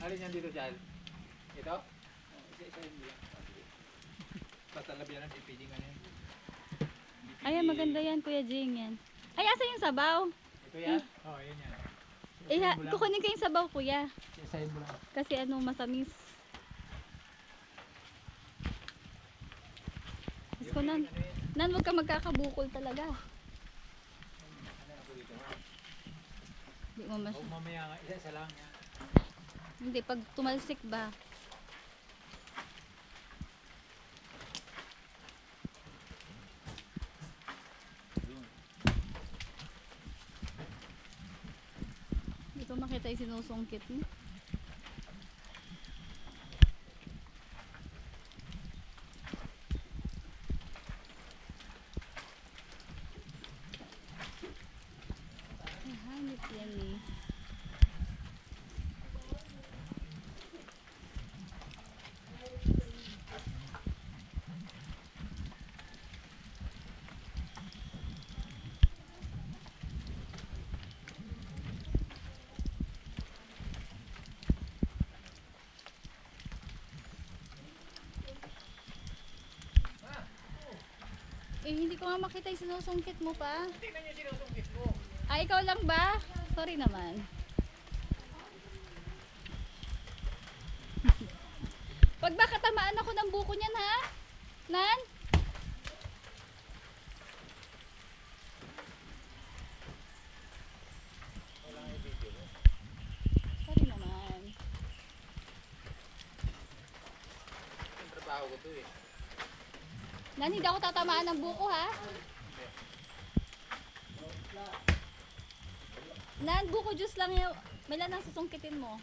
Alin yan dito, Chal? Ito? Isa-isa yun lang. Basta labihan ng pipili nga yan. Ayan, maganda yan, Kuya Jing yan. Ay, asa yung sabaw? Ito yan? Oo, yun yan. Eh, kukunin ko yung sabaw, Kuya. Isa-isahin mo lang. Kasi ano, matamis. Diyos ko, Nan, huwag ka magkakabukol talaga. Hindi mo O mamaya nga, isa-isa lang yan. Hindi, pag tumalsik ba? Hindi ko makita yung sinusungkit mo. Hanip yan eh. Eh, hindi ko nga makita yung sinusungkit mo pa. Tingnan nyo sinusungkit mo. Ay, ikaw lang ba? Sorry naman. Pag baka tamaan ako ng buko niyan, ha? Nan? Sorry naman. Yung trabaho ko to eh. Nan, hindi ako tatamaan ng buko, ha? Nan, buko juice lang yung... May lang susungkitin mo.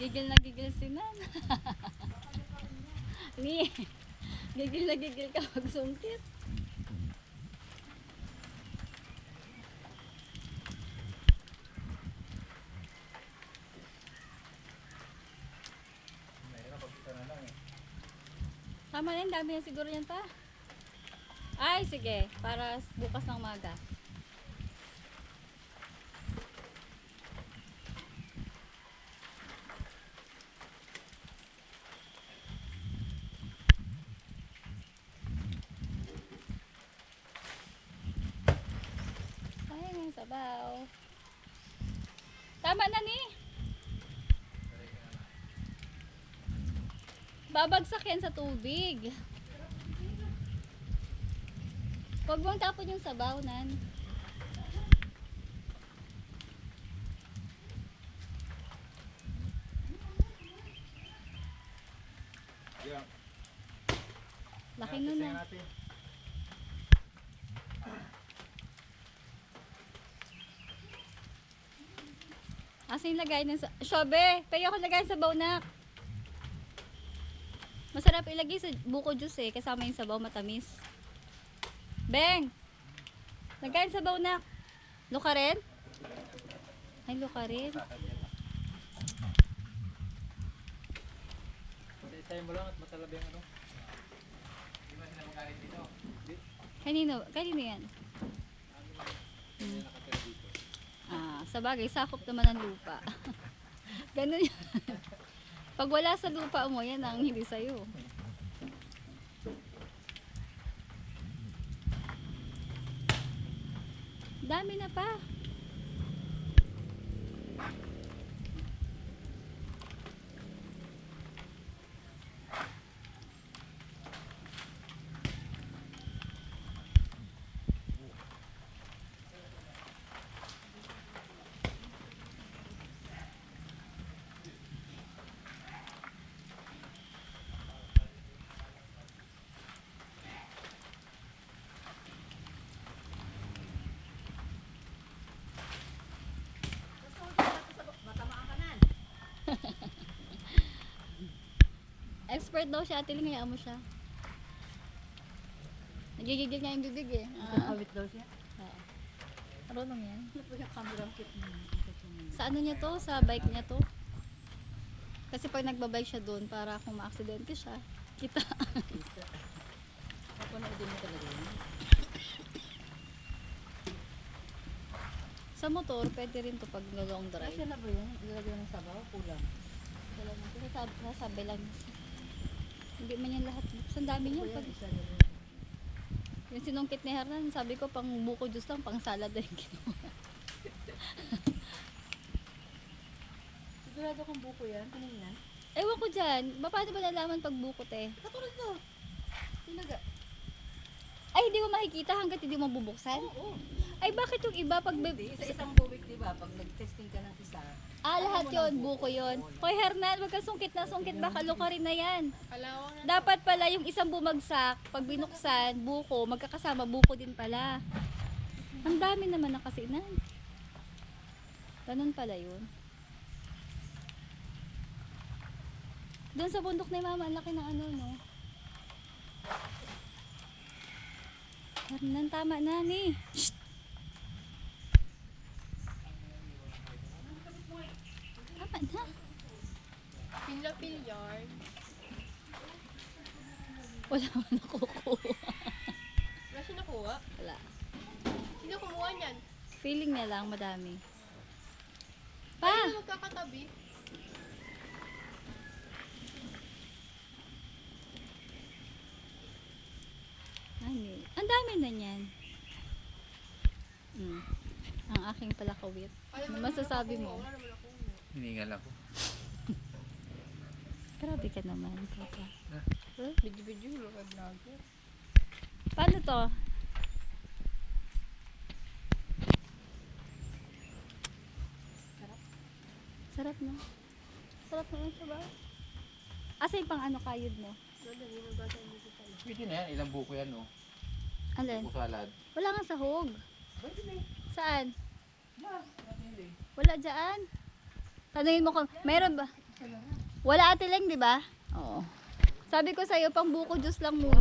Gigil na gigil si Nan. Ni, gigil na gigil ka pag sungkit. Tama na yun, dami na siguro yan pa. Ay, sige, para bukas ng maga. Sabaw. Tama na ni. Babagsak yan sa tubig. Huwag mong tapon yung sabaw, Nan. Yeah. Laki nun na. Asin lagay ng Shobe, pwede ako lagay sa sabaw na. Masarap ilagay sa buko juice eh, kasama yung sabaw matamis. Beng! Lagay sa sabaw na. Luka rin? Ay, luka rin. Isa-isahin mo lang at matalabi ang ano. Di ba sila magalit dito? Kanino yan? Hindi nakatira dito. Ah, sa bagay, sakop naman ng lupa. Ganun yan. Pag wala sa lupa mo, yan ang hindi sa'yo. Dami na pa. expert daw siya, Ate Ling, hayaan mo siya. Nagigigil nga yung bibig eh. Awit daw siya. Marunong yan. Ano po yung camera kit niya? Sa ano niya to? Sa bike niya to? Kasi pag nagbabike siya doon, para kung ma-aksidente siya, kita. Ako na din mo talaga yun. Sa motor, pwede rin to pag long drive. Kasi na ba yun? Ilalagay ng sabaw? Kulang. Sabi lang. Hindi man yan lahat. Ang dami niya. Pag, Isa na rin. yung sinungkit ni Hernan, sabi ko pang buko juice lang, pang salad na yung ginawa. Sigurado kung buko yan. Kanina. Ewan ko dyan. Paano ba nalaman pag buko, te? Katulad to. Tinaga. Ay, hindi mo makikita hanggat hindi mo bubuksan? Oo. Ay, bakit yung iba pag... Hindi. Isa-isang bubik, di ba? Pag nag-testing ka ng isa. lahat yon buko yon. Hoy, Hernan, wag ka sungkit na sungkit. Baka lukarin na yan. Dapat pala yung isang bumagsak, pag binuksan, buko, magkakasama, buko din pala. Ang dami naman nakasinan. Ganun pala yun. Doon sa bundok ni Mama, ang laki ng ano, no? Hernan, tama na, ni. Shh! Tama na. Pila-pilyar. Wala man nakukuha. Wala siya nakuha. Wala. Sino kumuha niyan? Feeling niya lang madami. Ay, Pa! sino magkakatabi? Ano? Ang dami na niyan. Ang aking palakawit. Ano masasabi mo? Wala naman ako. Hiningal ako. Grabe ka naman, Papa. Video-video, luwag vlogger. Paano to? Sarap na. Sarap na yung sabaw. Asa yung pang ano kayod mo? Nadali, magdadaan dito tayo. Pwede na yan. Ilang buko yan, no? Alin? Buko salad. Wala nga sahog. Pwede na eh. Saan? Yan. Napili. Wala dyan. Tanungin mo kung, meron ba? Wala Ate Leng, di ba? Oo. Sabi ko sa'yo, pang buko juice lang muna.